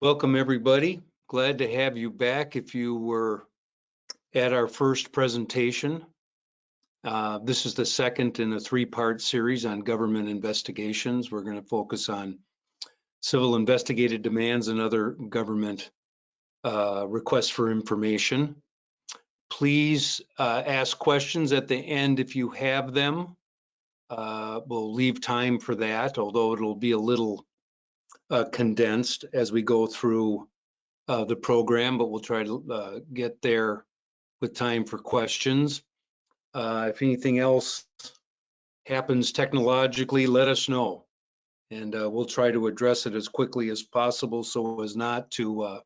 Welcome, everybody. Glad to have you back. If you were at our first presentation, this is the second in a three-part series on government investigations. We're going to focus on civil investigative demands and other government requests for information. Please ask questions at the end if you have them. We'll leave time for that, although it'll be a little condensed as we go through the program, but we'll try to get there with time for questions. If anything else happens technologically, let us know, and we'll try to address it as quickly as possible so as not to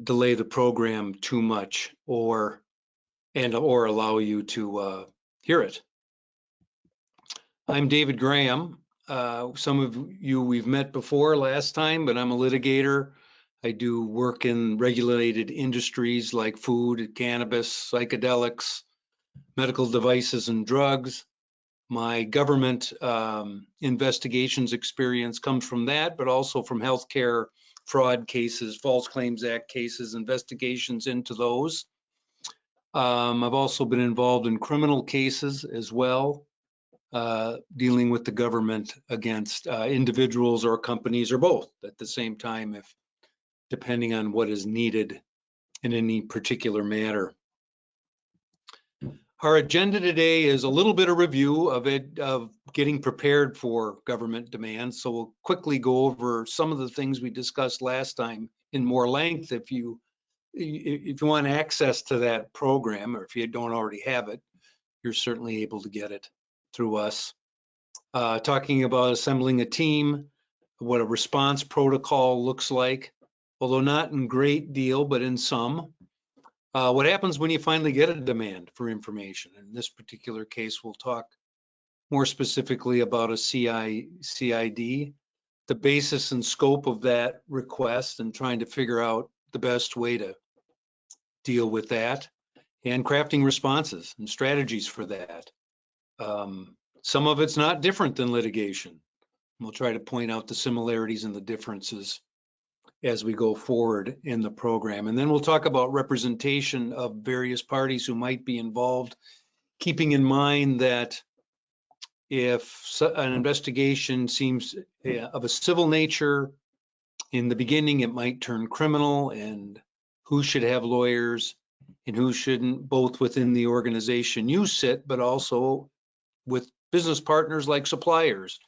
delay the program too much or allow you to hear it. I'm David Graham. Some of you we've met before last time, but I'm a litigator. I do work in regulated industries like food, cannabis, psychedelics, medical devices, and drugs. My government investigations experience comes from that, but also from healthcare fraud cases, False Claims Act cases, investigations into those. I've also been involved in criminal cases as well, dealing with the government against individuals or companies or both at the same time, depending on what is needed in any particular matter. Our agenda today is a little bit of review of getting prepared for government demands. So we'll quickly go over some of the things we discussed last time in more length. If you want access to that program, or if you don't already have it, you're certainly able to get it through us. Talking about assembling a team, what a response protocol looks like, although not in great deal, but in some. What happens when you finally get a demand for information? In this particular case, we'll talk more specifically about a CID, the basis and scope of that request, and trying to figure out the best way to deal with that, and crafting responses and strategies for that. Some of it's not different than litigation. We'll try to point out the similarities and the differences as we go forward in the program. And then we'll talk about representation of various parties who might be involved, keeping in mind that if an investigation seems of a civil nature, in the beginning it might turn criminal, and who should have lawyers and who shouldn't, both within the organization you sit, but also with business partners like suppliers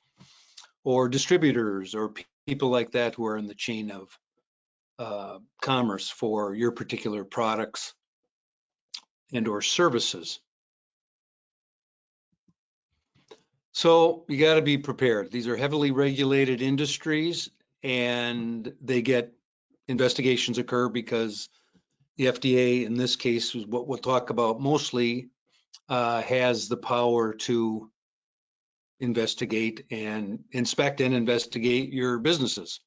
or distributors or people like that who are in the chain of commerce for your particular products and or services. So you got to be prepared. These are heavily regulated industries, and investigations occur because the FDA, in this case, is what we'll talk about mostly, has the power to investigate and inspect and investigate your businesses.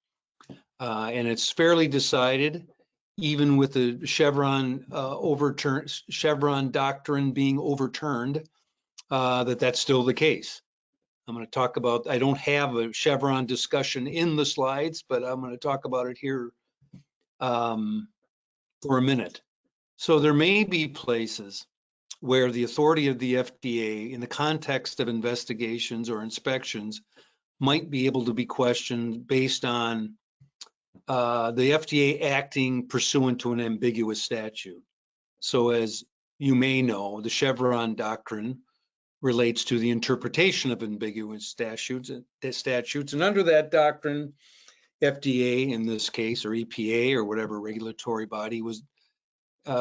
And it's fairly decided, even with the Chevron doctrine being overturned, that's still the case. I'm going to talk about, I don't have a Chevron discussion in the slides, but I'm going to talk about it here for a minute. So there may be places where the authority of the FDA in the context of investigations or inspections might be able to be questioned based on the FDA acting pursuant to an ambiguous statute. So as you may know, the Chevron doctrine relates to the interpretation of ambiguous statutes, and under that doctrine, FDA in this case, or EPA, or whatever regulatory body was,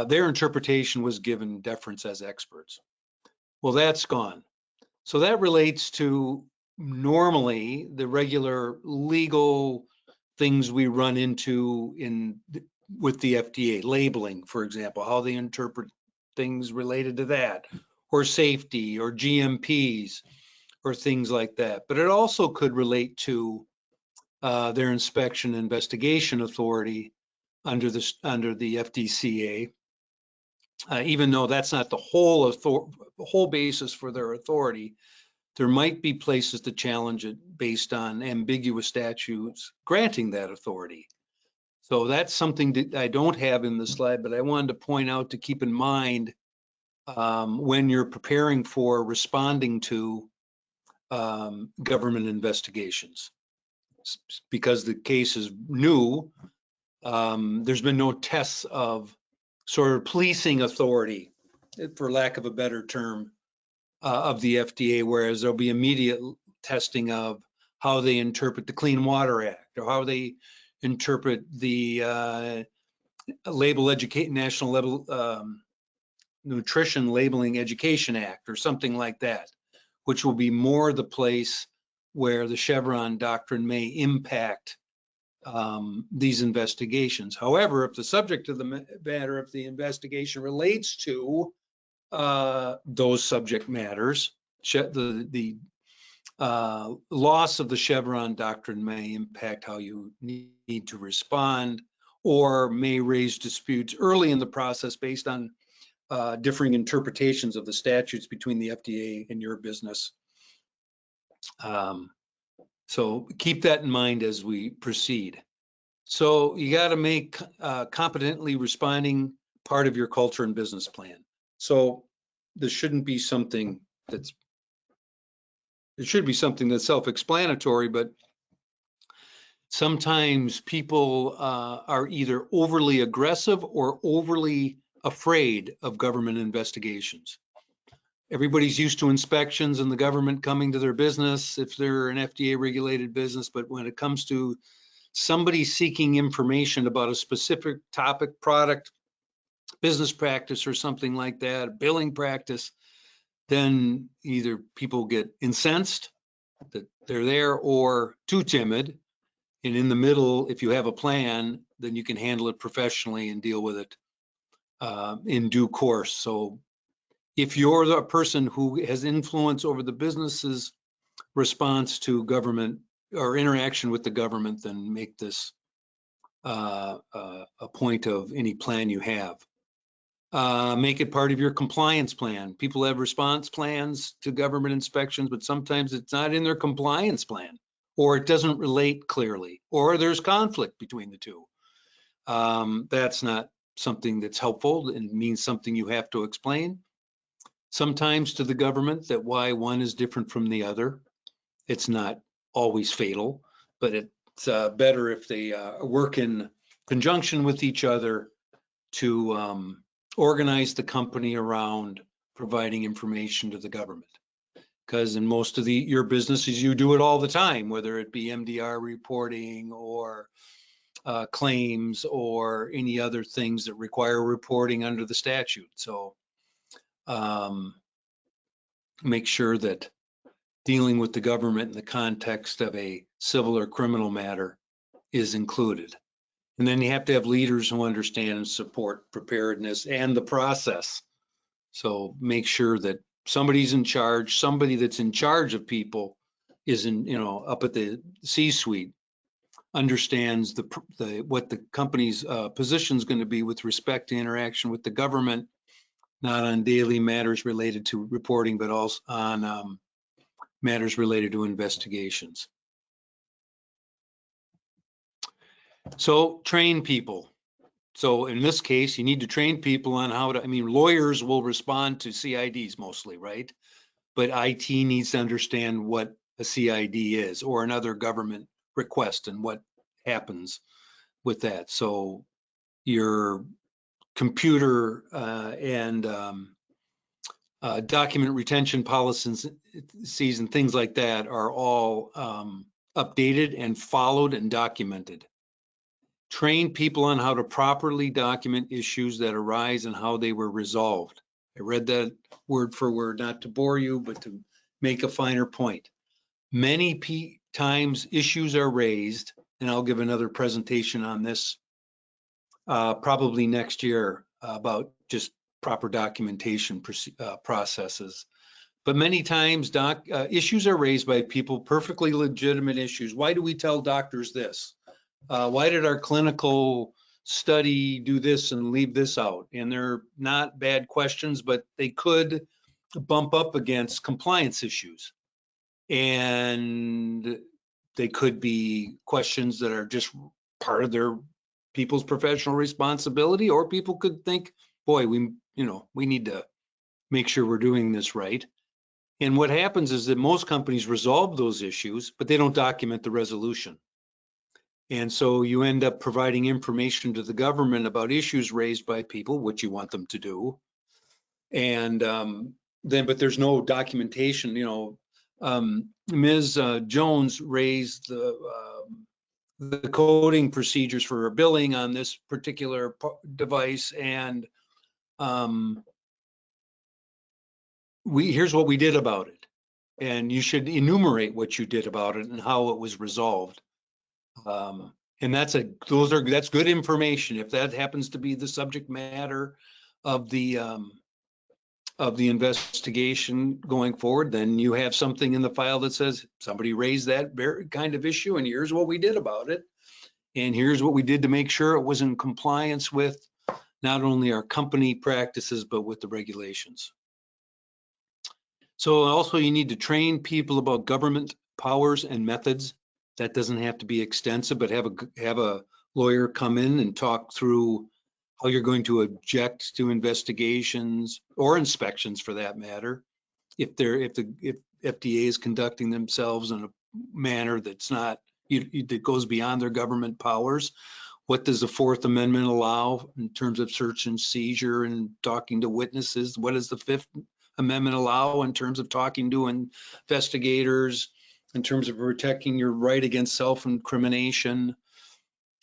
their interpretation was given deference as experts. Well, that's gone. So that relates to normally the regular legal things we run into with the FDA, labeling, for example, how they interpret things related to that, or safety, or GMPs, or things like that. But it also could relate to their inspection investigation authority under the FDCA, even though that's not the whole basis for their authority. there might be places to challenge it based on ambiguous statutes granting that authority. So that's something that I don't have in the slide, but I wanted to point out to keep in mind when you're preparing for responding to government investigations. Because the case is new, there's been no tests of sort of policing authority, for lack of a better term, of the FDA, whereas there'll be immediate testing of how they interpret the Clean Water Act or how they interpret the National Level Nutrition Labeling Education Act or something like that, which will be more the place where the Chevron doctrine may impact these investigations. However, if the subject of the matter, if the investigation relates to those subject matters, the loss of the Chevron doctrine may impact how you need to respond, or may raise disputes early in the process based on differing interpretations of the statutes between the FDA and your business. So keep that in mind as we proceed. So you got to make competently responding part of your culture and business plan. So this shouldn't be something that's, it should be something that's self-explanatory, but sometimes people are either overly aggressive or overly afraid of government investigations. Everybody's used to inspections and the government coming to their business if they're an FDA regulated business, but when it comes to somebody seeking information about a specific topic, product, business practice, or something like that, billing practice, then either people get incensed that they're there or too timid. And in the middle, if you have a plan, then you can handle it professionally and deal with it in due course. So if you're the person who has influence over the business's response to government or interaction with the government, then make this a point of any plan you have. Make it part of your compliance plan. People have response plans to government inspections, but sometimes it's not in their compliance plan, or it doesn't relate clearly, or there's conflict between the two. That's not something that's helpful and means something you have to explain. Sometimes to the government that why one is different from the other. It's not always fatal, but it's better if they work in conjunction with each other to organize the company around providing information to the government. Because in most of your businesses, you do it all the time, whether it be MDR reporting or claims or any other things that require reporting under the statute. So make sure that dealing with the government in the context of a civil or criminal matter is included. And then you have to have leaders who understand and support preparedness and the process. So make sure that somebody's in charge, somebody that's in charge of people is up at the C-suite, understands what the company's position is going to be with respect to interaction with the government, not on daily matters related to reporting, but also on matters related to investigations. So train people. So in this case, you need to train people on how to, lawyers will respond to CIDs mostly, right? But IT needs to understand what a CID is or another government request and what happens with that. So your computer and document retention policies and things like that are all updated and followed and documented. Train people on how to properly document issues that arise and how they were resolved. I read that word for word, not to bore you, but to make a finer point. Many times issues are raised, and I'll give another presentation on this probably next year about just proper documentation processes. But many times issues are raised by people, perfectly legitimate issues. Why do we tell doctors this? Why did our clinical study do this and leave this out? And they're not bad questions, but they could bump up against compliance issues. And they could be questions that are just part of their people's professional responsibility, or people could think, boy, we need to make sure we're doing this right. And what happens is that most companies resolve those issues, but they don't document the resolution. And so you end up providing information to the government about issues raised by people, which you want them to do. And but there's no documentation. Ms. Jones raised the coding procedures for her billing on this particular device, and here's what we did about it. And you should enumerate what you did about it and how it was resolved. And that's good information. If that happens to be the subject matter of the investigation going forward, then you have something in the file that says somebody raised that very kind of issue, and here's what we did about it. And here's what we did to make sure it was in compliance with not only our company practices, but with the regulations. So also you need to train people about government powers and methods. That doesn't have to be extensive, but have a lawyer come in and talk through how you're going to object to investigations or inspections, for that matter, if FDA is conducting themselves in a manner that's not that goes beyond their government powers. What does the Fourth Amendment allow in terms of search and seizure and talking to witnesses? What does the Fifth Amendment allow in terms of talking to investigators, in terms of protecting your right against self-incrimination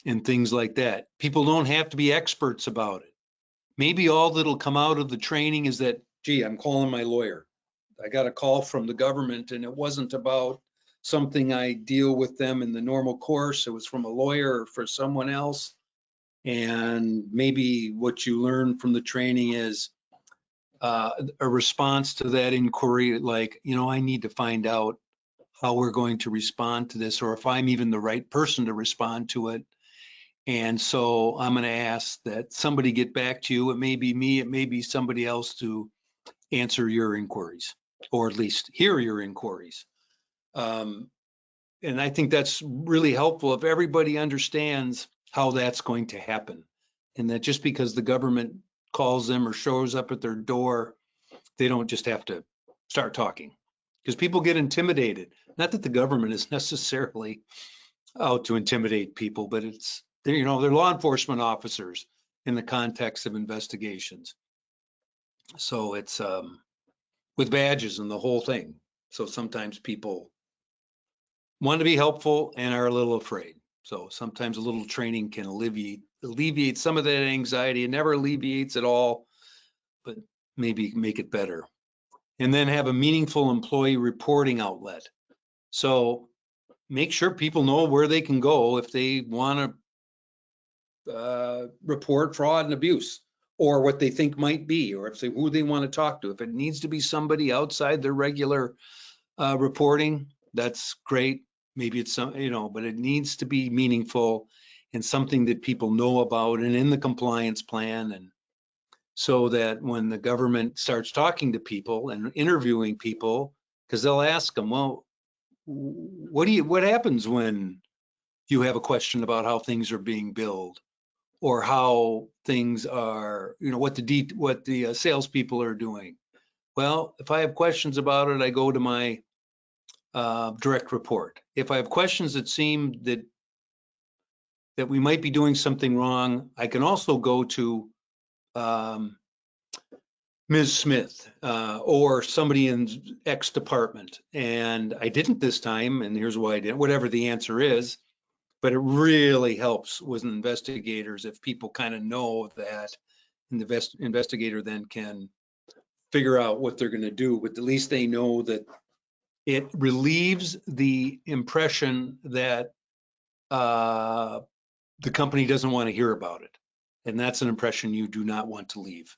and things like that? People don't have to be experts about it. Maybe all that'll come out of the training is that, gee, I'm calling my lawyer. I got a call from the government and it wasn't about something I deal with them in the normal course. It was from a lawyer or for someone else. And maybe what you learn from the training is a response to that inquiry, like, I need to find out how we're going to respond to this, or if I'm even the right person to respond to it. And so I'm going to ask that somebody get back to you. It may be me, it may be somebody else, to answer your inquiries, or at least hear your inquiries. And I think that's really helpful if everybody understands how that's going to happen. And that just because the government calls them or shows up at their door, they don't just have to start talking. Because people get intimidated. Not that the government is necessarily out to intimidate people, but they're law enforcement officers in the context of investigations. So it's with badges and the whole thing. So sometimes people want to be helpful and are a little afraid. So sometimes a little training can alleviate some of that anxiety. It never alleviates it all, but maybe make it better. And then have a meaningful employee reporting outlet. So make sure people know where they can go if they want to report fraud and abuse, or what they think might be, or who they want to talk to. If it needs to be somebody outside their regular reporting, that's great. Maybe it's but it needs to be meaningful and something that people know about and in the compliance plan, and so that when the government starts talking to people and interviewing people, because they'll ask them, well, what happens when you have a question about how things are being billed, or how things are, what the salespeople are doing. Well, if I have questions about it, I go to my direct report. If I have questions that seem that we might be doing something wrong, I can also go to Ms. Smith or somebody in X department. And I didn't this time, and here's why I didn't, whatever the answer is. But it really helps with investigators if people kind of know that, and the investigator then can figure out what they're going to do, but at least they know that it relieves the impression that the company doesn't want to hear about it. And that's an impression you do not want to leave.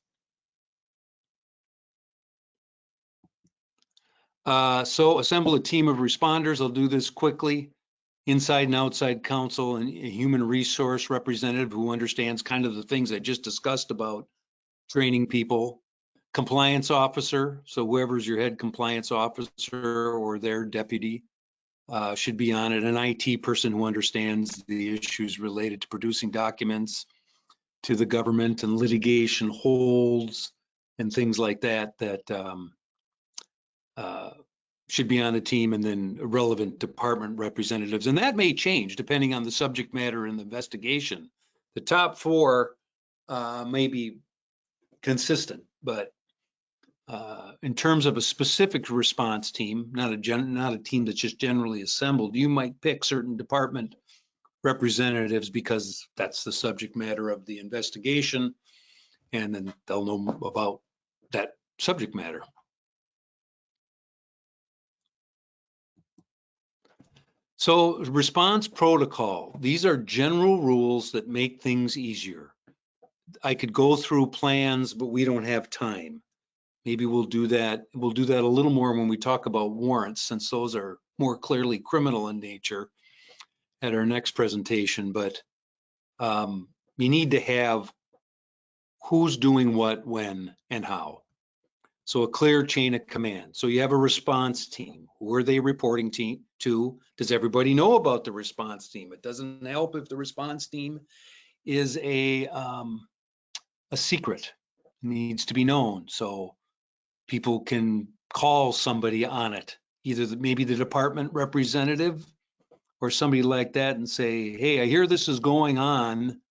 So assemble a team of responders. I'll do this quickly. Inside and outside counsel and a human resource representative who understands kind of the things I just discussed about training people. compliance officer, so whoever's your head compliance officer or their deputy should be on it. An IT person who understands the issues related to producing documents to the government and litigation holds and things like that, should be on the team, and then relevant department representatives. And that may change depending on the subject matter in the investigation. The top four may be consistent, but in terms of a specific response team, not a team that's just generally assembled, you might pick certain department representatives because that's the subject matter of the investigation, and then they'll know about that subject matter. So response protocol, these are general rules that make things easier. I could go through plans, but we don't have time. Maybe we'll do that. We'll do that a little more when we talk about warrants, since those are more clearly criminal in nature at our next presentation. But you need to have who's doing what, when, and how. So a clear chain of command. So you have a response team. Who are they reporting to? Does everybody know about the response team? It doesn't help if the response team is a secret. It needs to be known. So people can call somebody on it, either maybe the department representative or somebody like that, and say, hey, I hear this is going on.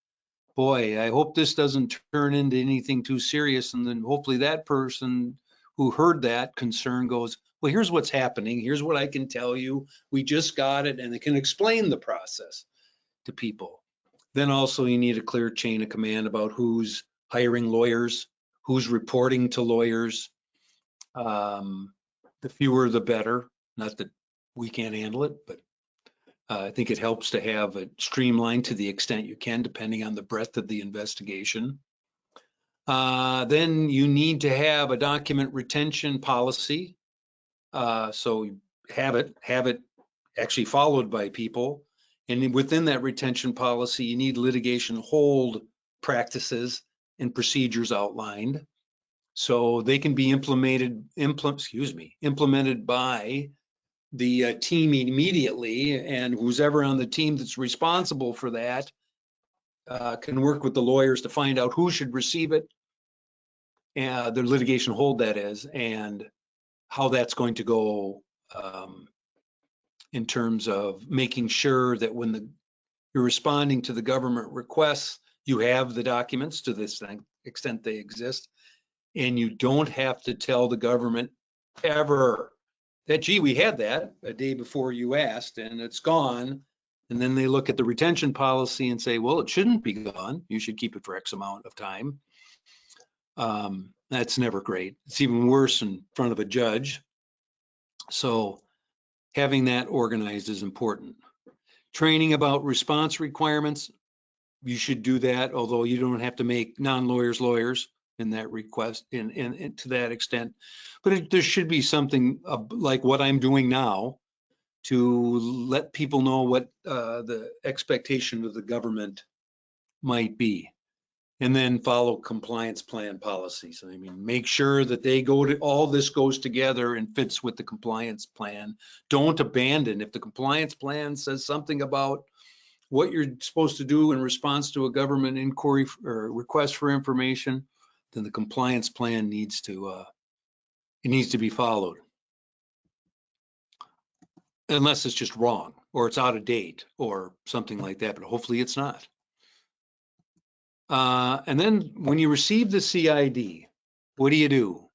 Boy, I hope this doesn't turn into anything too serious. And then hopefully that person who heard that concern goes, well, here's what's happening. Here's what I can tell you. We just got it, and it can explain the process to people. Then also you need a clear chain of command about who's hiring lawyers, who's reporting to lawyers. The fewer the better. Not that we can't handle it, but I think it helps to have it streamlined to the extent you can, depending on the breadth of the investigation. Then you need to have a document retention policy. So have it actually followed by people. And within that retention policy, you need litigation hold practices and procedures outlined. So they can be implemented by the team immediately, and who's ever on the team that's responsible for that can work with the lawyers to find out who should receive it, and the litigation hold, that is, and how that's going to go in terms of making sure that when you're responding to the government requests, you have the documents to this extent they exist, and you don't have to tell the government ever that, gee, we had that a day before you asked and it's gone. And then they look at the retention policy and say, well, it shouldn't be gone. You should keep it for X amount of time. That's never great. It's even worse in front of a judge. So having that organized is important. Training about response requirements, you should do that, although you don't have to make non-lawyers lawyers in that request, in to that extent. But there should be something like what I'm doing now to let people know what the expectation of the government might be. And then follow compliance plan policies. I mean, make sure that they all this goes together and fits with the compliance plan. Don't abandon. If the compliance plan says something about what you're supposed to do in response to a government inquiry or request for information, then the compliance plan needs to be followed. Unless it's just wrong or it's out of date or something like that, but hopefully it's not. And then when you receive the CID, what do?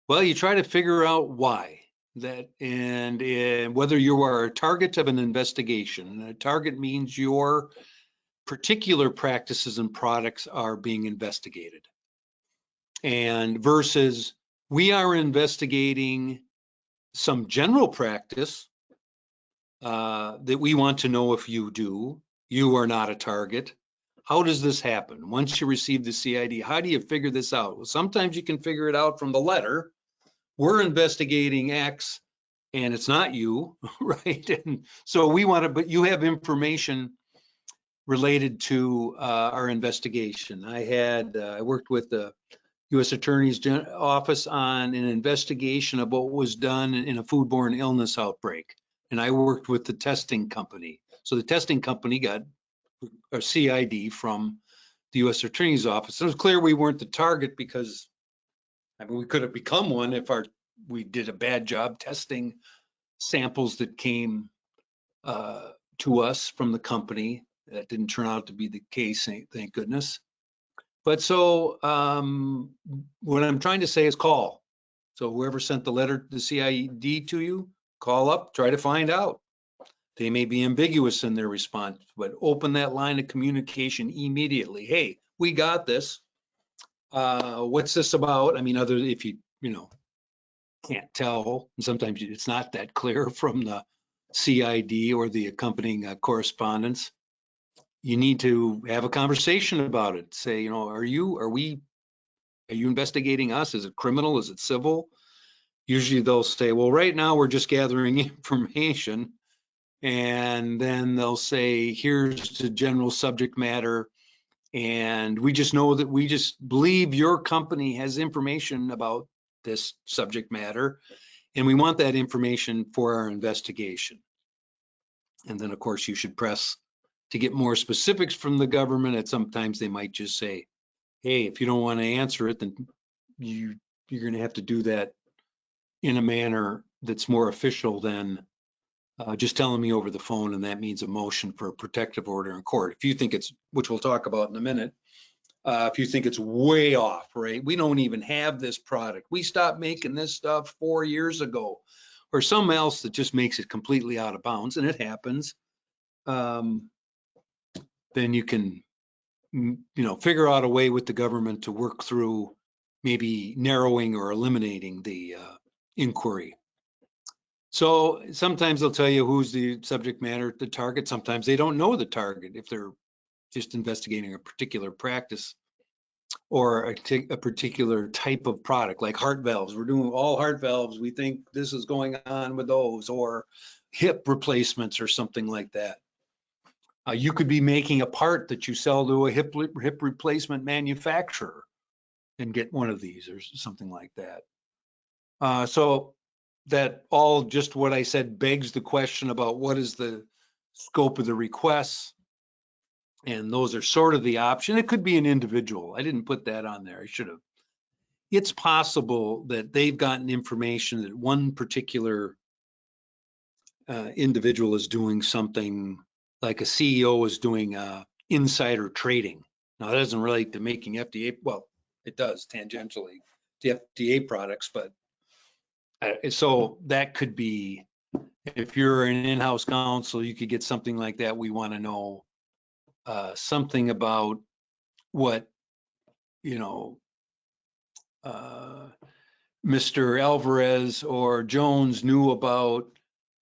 Well, you try to figure out why that, and whether you are a target of an investigation. And a target means your particular practices and products are being investigated. And versus we are investigating some general practice that we want to know if you do. You are not a target. How does this happen? Once you receive the CID, how do you figure this out? Well, sometimes you can figure it out from the letter. We're investigating X and it's not you, right? And so we want to, but you have information related to our investigation. I worked with U.S. Attorney's Office on an investigation of what was done in a foodborne illness outbreak. And I worked with the testing company. So the testing company got a CID from the U.S. Attorney's Office. It was clear we weren't the target because, I mean, we could have become one if we did a bad job testing samples that came to us from the company. That didn't turn out to be the case, thank goodness. But so what I'm trying to say is call. So whoever sent the letter, the CID to you, call up, try to find out. They may be ambiguous in their response, but open that line of communication immediately. Hey, we got this. What's this about? I mean, other if you can't tell, and sometimes it's not that clear from the CID or the accompanying correspondence. You need to have a conversation about it. Say, are you investigating us? Is it criminal? Is it civil? Usually they'll say, well, right now we're just gathering information. And then they'll say, here's the general subject matter. And we just know that we just believe your company has information about this subject matter. And we want that information for our investigation. And then, of course, you should press to get more specifics from the government. And sometimes they might just say, hey, if you don't want to answer it, then you're going to have to do that in a manner that's more official than just telling me over the phone, and that means a motion for a protective order in court. If you think it's, which we'll talk about in a minute, if you think it's way off, right? We don't even have this product. We stopped making this stuff 4 years ago, or something else that just makes it completely out of bounds, and it happens. Then you can, figure out a way with the government to work through maybe narrowing or eliminating the inquiry. So sometimes they'll tell you who's the subject matter, the target. Sometimes they don't know the target if they're just investigating a particular practice or a particular type of product, like heart valves. We're doing all heart valves. We think this is going on with those, or hip replacements or something like that. You could be making a part that you sell to a hip replacement manufacturer and get one of these or something like that. So that all just what I said begs the question about what is the scope of the requests. And those are sort of the option. It could be an individual. I didn't put that on there. I should have. It's possible that they've gotten information that one particular individual is doing something, like a CEO is doing insider trading. Now, that doesn't relate to making FDA. Well, it does tangentially to FDA products, but so that could be, if you're an in-house counsel, you could get something like that. We want to know something about what, Mr. Alvarez or Jones knew about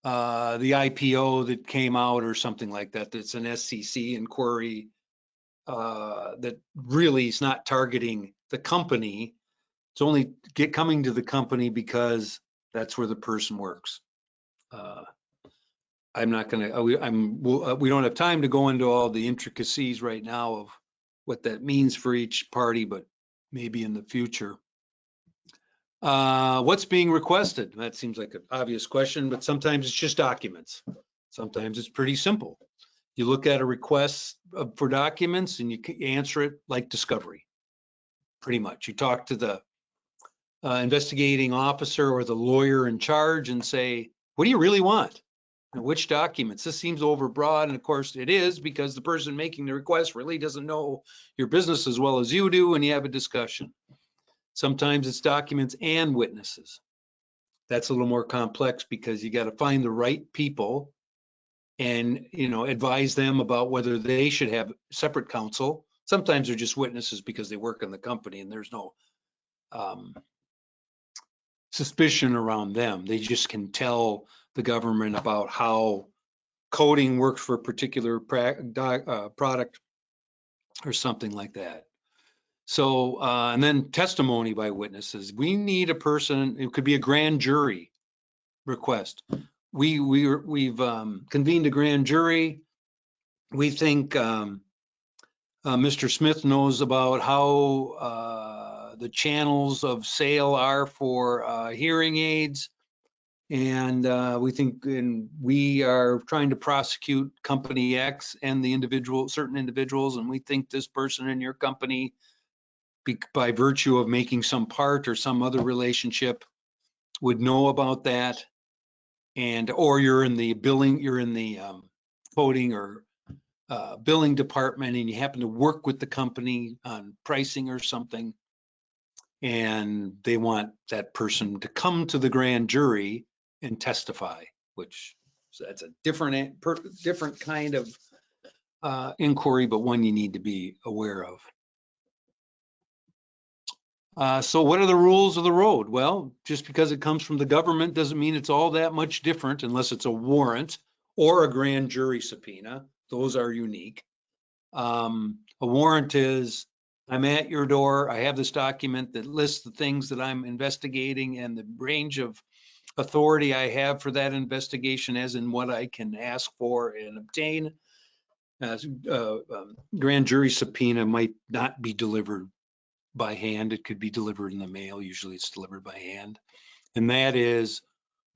the IPO that came out or something like that. That's an SEC inquiry that really is not targeting the company. It's only coming to the company because that's where the person works. I'm not going to, we don't have time to go into all the intricacies right now of what that means for each party, but maybe in the future. What's being requested? That seems like an obvious question, but sometimes it's just documents. Sometimes it's pretty simple. You look at a request for documents and you answer it like discovery, pretty much. You talk to the investigating officer or the lawyer in charge and say, what do you really want? And which documents? This seems overbroad, and of course it is, because the person making the request really doesn't know your business as well as you do, and you have a discussion. Sometimes it's documents and witnesses. That's a little more complex because you got to find the right people and, advise them about whether they should have separate counsel. Sometimes they're just witnesses because they work in the company and there's no suspicion around them. They just can tell the government about how coding works for a particular product or something like that. So, and then testimony by witnesses. We need a person, it could be a grand jury request. We've convened a grand jury. We think Mr. Smith knows about how the channels of sale are for hearing aids. And we are trying to prosecute company X and certain individuals, and we think this person in your company, by virtue of making some part or some other relationship, would know about that. Or you're in the coding or billing department, and you happen to work with the company on pricing or something, and they want that person to come to the grand jury and testify, that's a different kind of inquiry, but one you need to be aware of. So what are the rules of the road? Well, just because it comes from the government doesn't mean it's all that much different unless it's a warrant or a grand jury subpoena. Those are unique. A warrant is, I'm at your door, I have this document that lists the things that I'm investigating and the range of authority I have for that investigation, as in what I can ask for and obtain. Grand jury subpoena might not be delivered by hand. It could be delivered in the mail. Usually it's delivered by hand. And that is,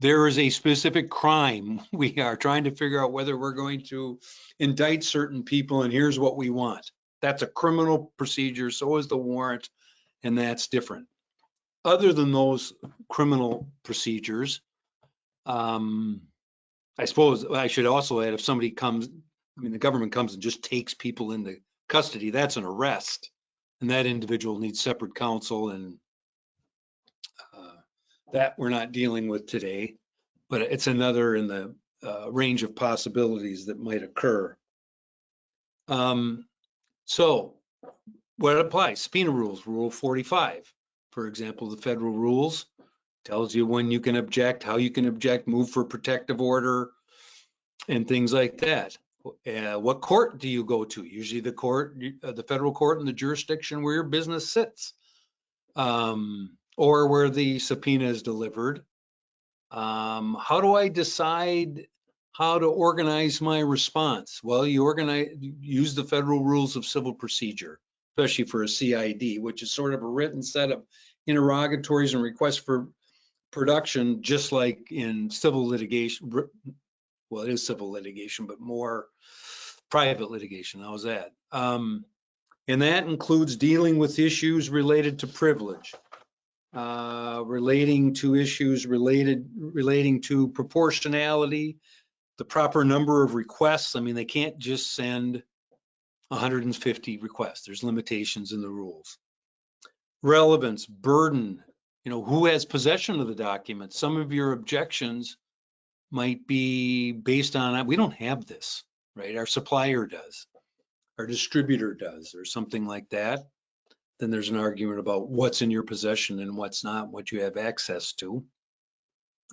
there is a specific crime. We are trying to figure out whether we're going to indict certain people, and here's what we want. That's a criminal procedure. So is the warrant, and that's different. Other than those criminal procedures, I suppose I should also add, if somebody comes, the government comes and just takes people into custody, that's an arrest. And that individual needs separate counsel, and that we're not dealing with today. But it's another in the range of possibilities that might occur. So what applies? Subpoena rules, Rule 45. For example, the federal rules tells you when you can object, how you can object, move for protective order, and things like that. What court do you go to? Usually the court, the federal court in the jurisdiction where your business sits, or where the subpoena is delivered. How do I decide how to organize my response? Well, you use the federal rules of civil procedure, especially for a CID, which is sort of a written set of interrogatories and requests for production, just like in civil litigation. Well, it is civil litigation, but more private litigation. How's that? And that includes dealing with issues related to privilege, relating to issues relating to proportionality, the proper number of requests. They can't just send 150 requests. There's limitations in the rules. Relevance, burden, who has possession of the document. Some of your objections might be based on, we don't have this, right? Our supplier does, our distributor does, or something like that. Then there's an argument about what's in your possession and what's not, what you have access to.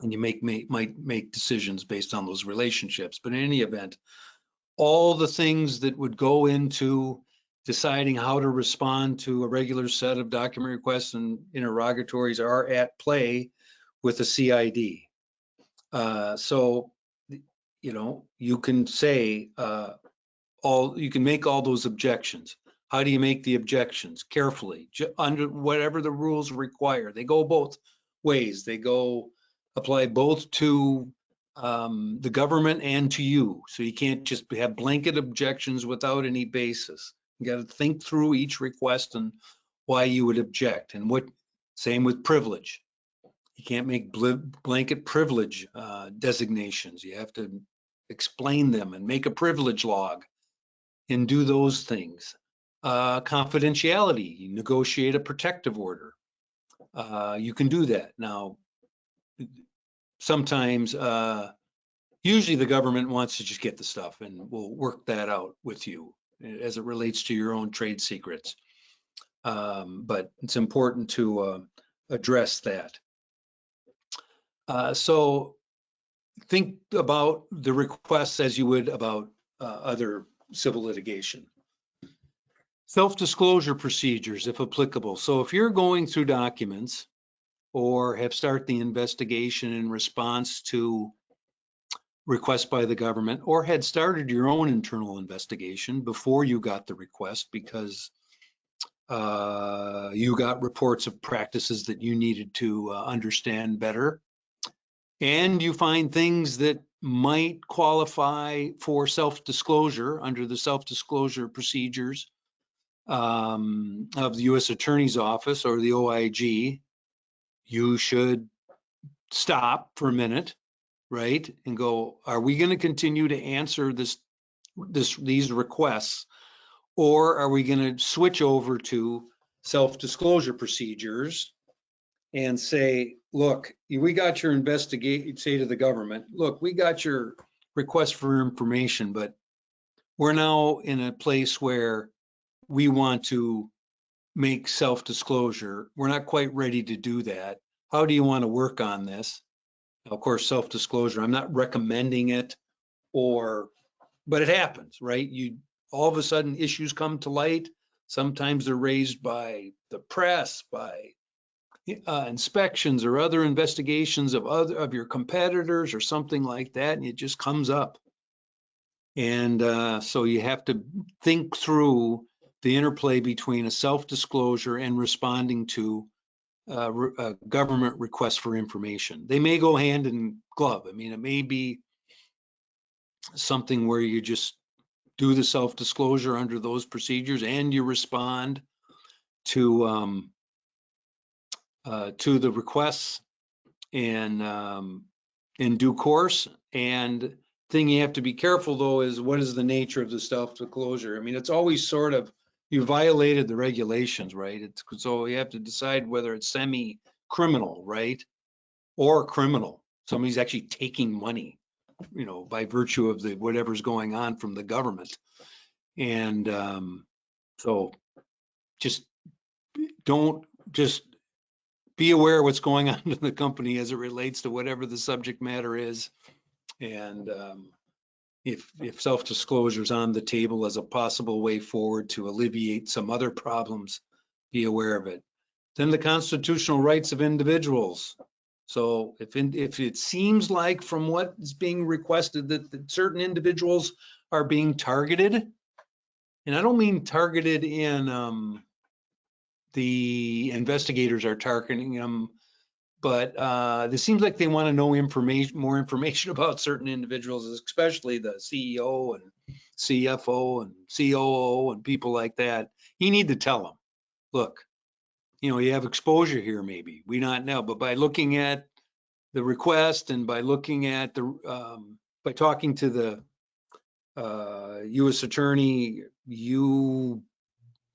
And you might make decisions based on those relationships. But in any event, all the things that would go into deciding how to respond to a regular set of document requests and interrogatories are at play with a CID. So, you can say, you can make all those objections. How do you make the objections? Carefully, under whatever the rules require. They go both ways. They apply both to the government and to you. So you can't just have blanket objections without any basis. You got to think through each request and why you would object. And same with privilege. You can't make blanket privilege designations. You have to explain them and make a privilege log and do those things. Confidentiality, you negotiate a protective order. You can do that. Now, sometimes, usually the government wants to just get the stuff, and we'll work that out with you as it relates to your own trade secrets. But it's important to address that. So think about the requests as you would about other civil litigation. Self-disclosure procedures, if applicable. So if you're going through documents or have started the investigation in response to requests by the government, or had started your own internal investigation before you got the request because You got reports of practices that you needed to understand better. And you find things that might qualify for self-disclosure under the self-disclosure procedures of the U.S. Attorney's Office or the OIG. You should stop for a minute, right? And go, are we going to continue to answer these requests, or are we going to switch over to self-disclosure procedures and say, look, we got your investigate, say to the government, look, we got your request for information, but we're now in a place where we want to make self-disclosure. We're not quite ready to do that. How do you want to work on this? Of course, self-disclosure, I'm not recommending it, but it happens, right? All of a sudden issues come to light. Sometimes they're raised by the press, by inspections or other investigations of your competitors or something like that, and it just comes up. And so you have to think through the interplay between a self-disclosure and responding to a government request for information. They may go hand in glove. I mean, it may be something where you just do the self-disclosure under those procedures and you respond to the requests and in due course. And thing you have to be careful though is what is the nature of the self-disclosure? I mean, it's always sort of, you violated the regulations, right? So you have to decide whether it's semi-criminal, right? Or criminal. Somebody's actually taking money, by virtue of whatever's going on from the government. And so just be aware of what's going on in the company as it relates to whatever the subject matter is. And if self-disclosure is on the table as a possible way forward to alleviate some other problems, be aware of it. Then the constitutional rights of individuals. So if it seems like from what is being requested that certain individuals are being targeted, and I don't mean targeted in the investigators are targeting them, but it seems like they want to know more information about certain individuals, especially the CEO and CFO and COO and people like that. You need to tell them, look, you have exposure here, maybe we not know, but by looking at the request and by looking at by talking to the U.S. attorney, you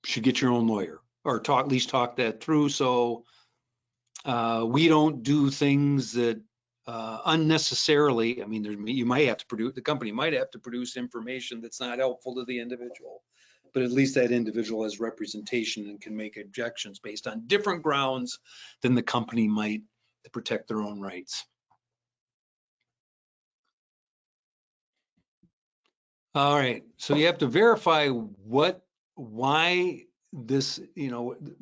should get your own lawyer or at least talk that through. So we don't do things that unnecessarily, I mean, the company might have to produce information that's not helpful to the individual, but at least that individual has representation and can make objections based on different grounds than the company might to protect their own rights. All right, so you have to verify why this,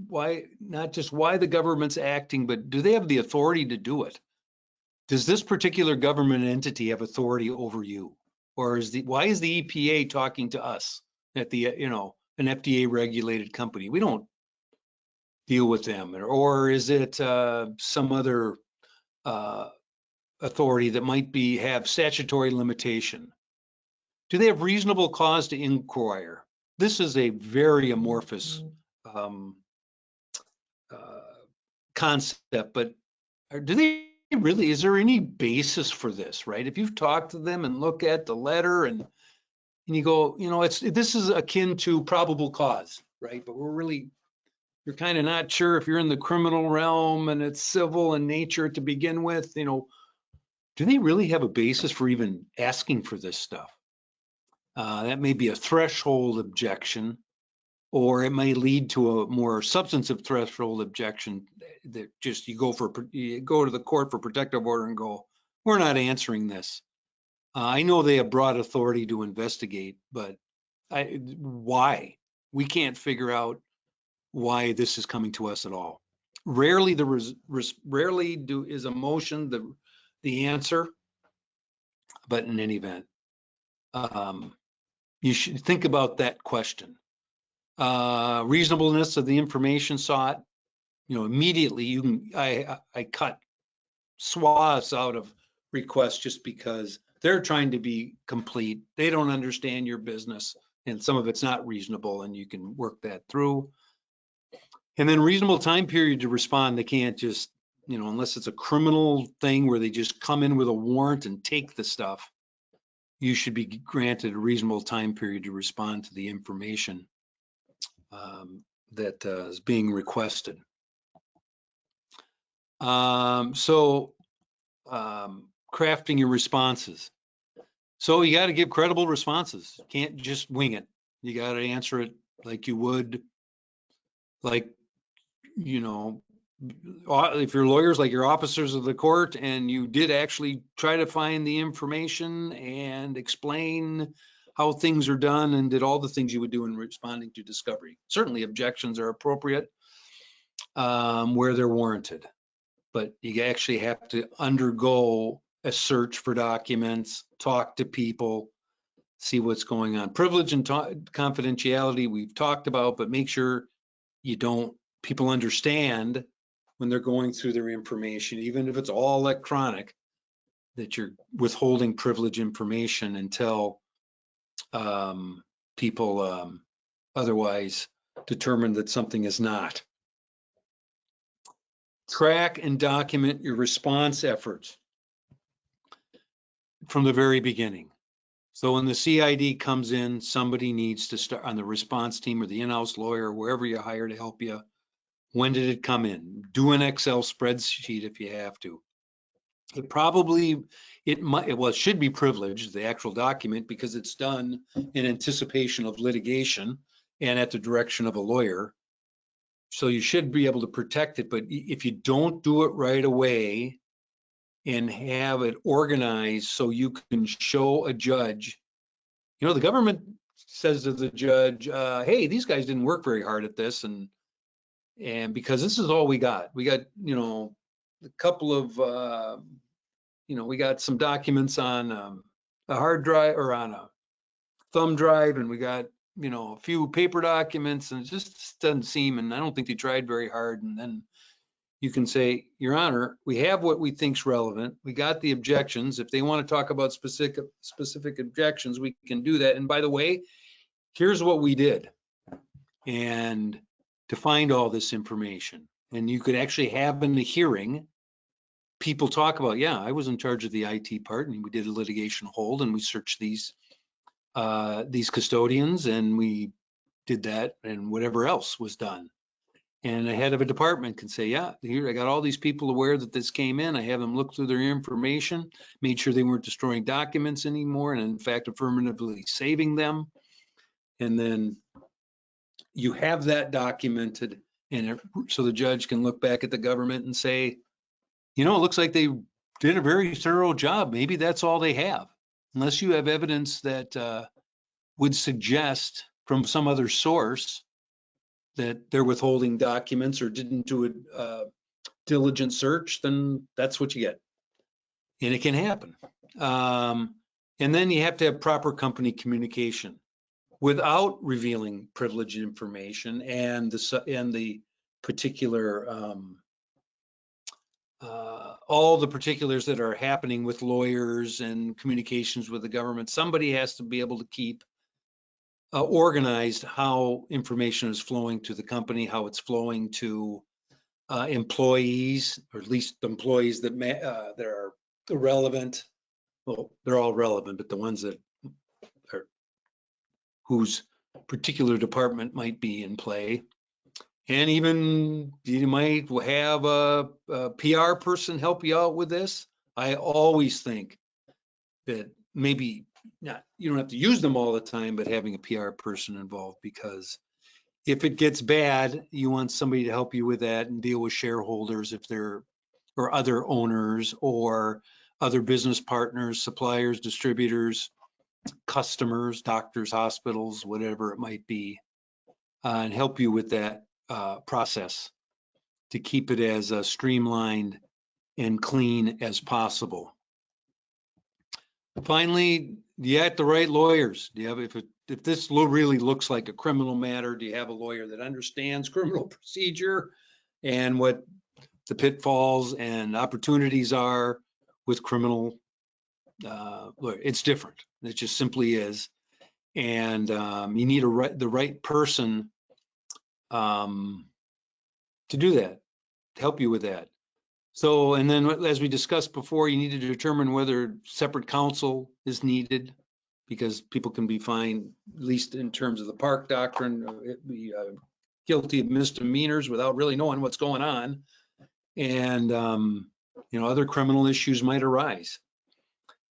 why, not just why the government's acting, but do they have the authority to do it? Does this particular government entity have authority over you? Or why is the EPA talking to us at an FDA regulated company? We don't deal with them. Or is it some other authority that might have statutory limitation? Do they have reasonable cause to inquire? This is a very amorphous concept, but do they really, is there any basis for this, right? If you've talked to them and look at the letter and you go, this is akin to probable cause, right? But you're kind of not sure if you're in the criminal realm and it's civil in nature to begin with, do they really have a basis for even asking for this stuff? That may be a threshold objection, or it may lead to a more substantive threshold objection that just you go to the court for protective order and go, we're not answering this. I know they have broad authority to investigate, but why? We can't figure out why this is coming to us at all. Rarely is a motion the answer, but in any event, you should think about that question. Reasonableness of the information sought. Immediately you can, I cut swaths out of requests just because they're trying to be complete. They don't understand your business, and some of it's not reasonable, and you can work that through. And then reasonable time period to respond. They can't just, unless it's a criminal thing where they just come in with a warrant and take the stuff, you should be granted a reasonable time period to respond to the information that is being requested. Crafting your responses. So you got to give credible responses. You can't just wing it. You got to answer it like you would, like, if you're lawyers, like you're officers of the court, and you did actually try to find the information and explain how things are done and did all the things you would do in responding to discovery. Certainly objections are appropriate where they're warranted, but you actually have to undergo a search for documents, talk to people, see what's going on. Privilege and confidentiality we've talked about, but make sure people understand when they're going through their information, even if it's all electronic, that you're withholding privilege information until people otherwise determine that something is not. Track and document your response efforts from the very beginning. So when the CID comes in, somebody needs to start on the response team or the in-house lawyer, wherever you hire to help you. When did it come in? Do an Excel spreadsheet if you have to. It should be privileged, the actual document, because it's done in anticipation of litigation and at the direction of a lawyer. So you should be able to protect it, but if you don't do it right away and have it organized so you can show a judge, the government says to the judge, hey, these guys didn't work very hard at this, and because this is all we got. We got, a couple of, we got some documents on a hard drive or on a thumb drive, and we got, a few paper documents, and it just doesn't seem, and I don't think they tried very hard. And then you can say, Your Honor, we have what we think's relevant. We got the objections. If they want to talk about specific objections, we can do that. And by the way, here's what we did. And to find all this information, and you could actually have in the hearing people talk about, yeah, I was in charge of the IT part, and we did a litigation hold, and we searched these custodians, and we did that, and whatever else was done. And the head of a department can say, yeah, here, I got all these people aware that this came in. I have them look through their information, made sure they weren't destroying documents anymore, and in fact, affirmatively saving them. And then you have that documented, and so the judge can look back at the government and say, it looks like they did a very thorough job. Maybe that's all they have, unless you have evidence that would suggest from some other source that they're withholding documents or didn't do a diligent search, then that's what you get. And it can happen. And then you have to have proper company communication without revealing privileged information and the particular all the particulars that are happening with lawyers and communications with the government. Somebody has to be able to keep organized how information is flowing to the company, how it's flowing to employees, or at least employees that are relevant. Well, they're all relevant, but the ones that are whose particular department might be in play. And even you might have a PR person help you out with this. I always think that maybe you don't have to use them all the time, but having a PR person involved, because if it gets bad, you want somebody to help you with that and deal with shareholders or other owners or other business partners, suppliers, distributors, customers, doctors, hospitals, whatever it might be, and help you with that process to keep it as streamlined and clean as possible. Finally, do you have the right lawyers? If if this really looks like a criminal matter, do you have a lawyer that understands criminal procedure and what the pitfalls and opportunities are with criminal? It's different. It just simply is. And you need the right person to do that, to help you with that. So, and then as we discussed before, you need to determine whether separate counsel is needed, because people can be fined, at least in terms of the park doctrine, be guilty of misdemeanors without really knowing what's going on. And, you know, other criminal issues might arise.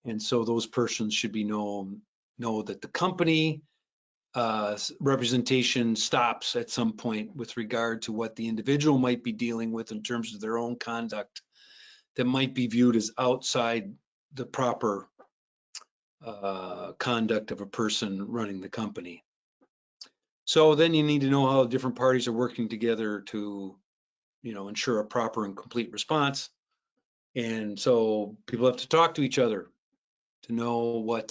And so those persons should be know that the company representation stops at some point with regard to what the individual might be dealing with in terms of their own conduct that might be viewed as outside the proper conduct of a person running the company. So then you need to know how different parties are working together to, you know, ensure a proper and complete response. And so people have to talk to each other to know what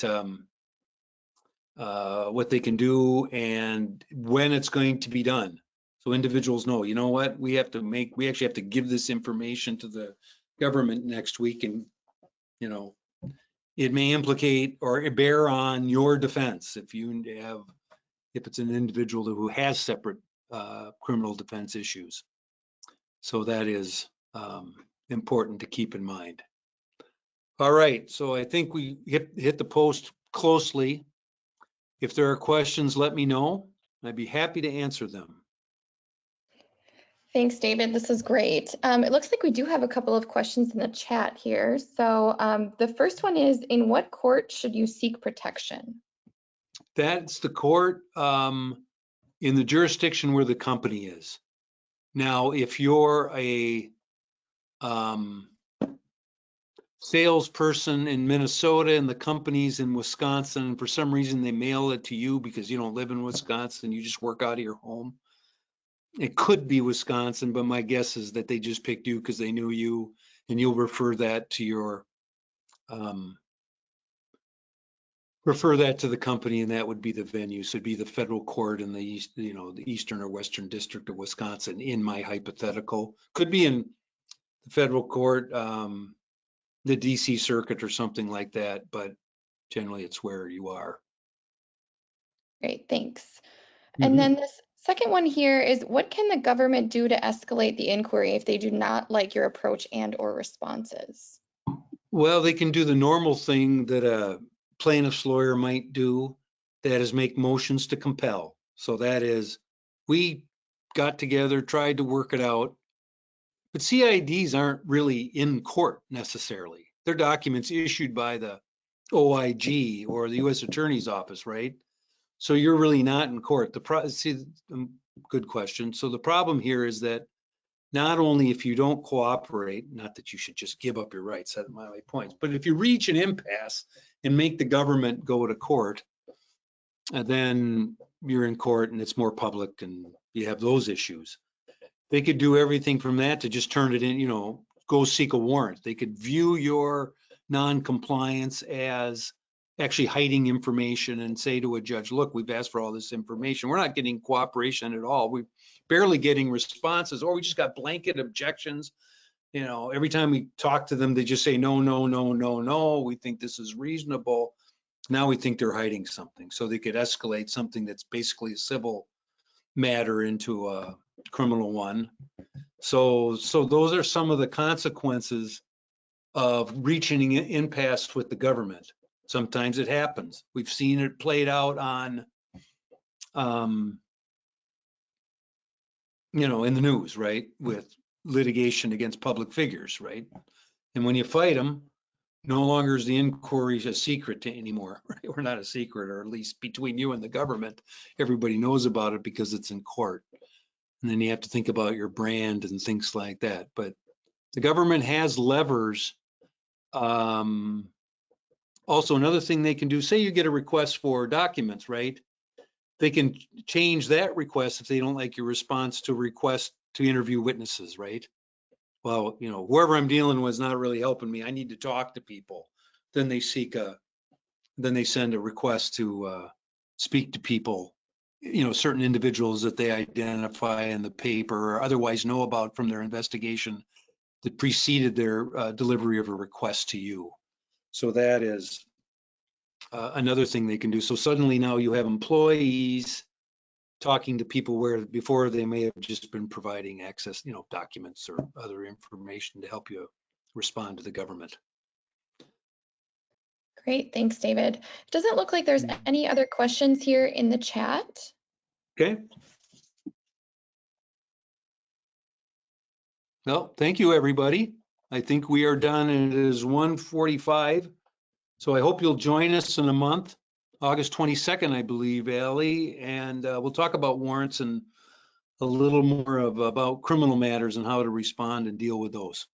they can do and when it's going to be done. So individuals know, you know what, we actually have to give this information to the government next week, and, you know, it may implicate or bear on your defense if it's an individual who has separate criminal defense issues. So that is important to keep in mind. All right, so I think we hit the post closely. If there are questions, let me know. I'd be happy to answer them. Thanks, David. This is great. It looks like we do have a couple of questions in the chat here. So the first one is, in what court should you seek protection? That's the court in the jurisdiction where the company is. Now, if you're a salesperson in Minnesota and the company's in Wisconsin, and for some reason they mail it to you because you don't live in Wisconsin, you just work out of your home. It could be Wisconsin, but my guess is that they just picked you because they knew you, and you'll refer that to your the company, and that would be the venue. So it'd be the federal court in the east, you know, the Eastern or Western District of Wisconsin. In my hypothetical, could be in the federal court, the DC circuit or something like that, but generally it's where you are. Great, thanks. And then this second one here is, what can the government do to escalate the inquiry if they do not like your approach and or responses? Well, they can do the normal thing that a plaintiff's lawyer might do, that is make motions to compel. So that is, we got together, tried to work it out, but CIDs aren't really in court necessarily. They're documents issued by the OIG or the U.S. Attorney's Office, right? So you're really not in court. Good question. So the problem here is that not only if you don't cooperate, not that you should just give up your rights, that's my points, but if you reach an impasse and make the government go to court, then you're in court and it's more public and you have those issues. They could do everything from that to just turn it in, you know, go seek a warrant. They could view your non-compliance as actually hiding information and say to a judge, look, we've asked for all this information. We're not getting cooperation at all. We're barely getting responses, or we just got blanket objections. You know, every time we talk to them, they just say, no, no, no, no, no. We think this is reasonable. Now we think they're hiding something. So they could escalate something that's basically a civil matter into a criminal one. So those are some of the consequences of reaching an impasse with the government. Sometimes it happens. We've seen it played out on, you know, in the news, right? With litigation against public figures, right? And when you fight them, no longer is the inquiry a secret anymore, right? We're not a secret, or at least between you and the government, everybody knows about it because it's in court. And then you have to think about your brand and things like that. But the government has levers. Also, another thing they can do, say you get a request for documents, right? They can change that request if they don't like your response to request to interview witnesses, right? Well, you know, whoever I'm dealing with is not really helping me. I need to talk to people. Then they send a request to speak to people, certain individuals that they identify in the paper or otherwise know about from their investigation that preceded their delivery of a request to you. So that is another thing they can do. So suddenly now you have employees talking to people where before they may have just been providing access, documents or other information to help you respond to the government. Great, thanks, David. It doesn't look like there's any other questions here in the chat. Okay. Well, thank you, everybody. I think we are done, and it is 1:45. So I hope you'll join us in a month, August 22nd, I believe, Allie, and we'll talk about warrants and a little more about criminal matters and how to respond and deal with those.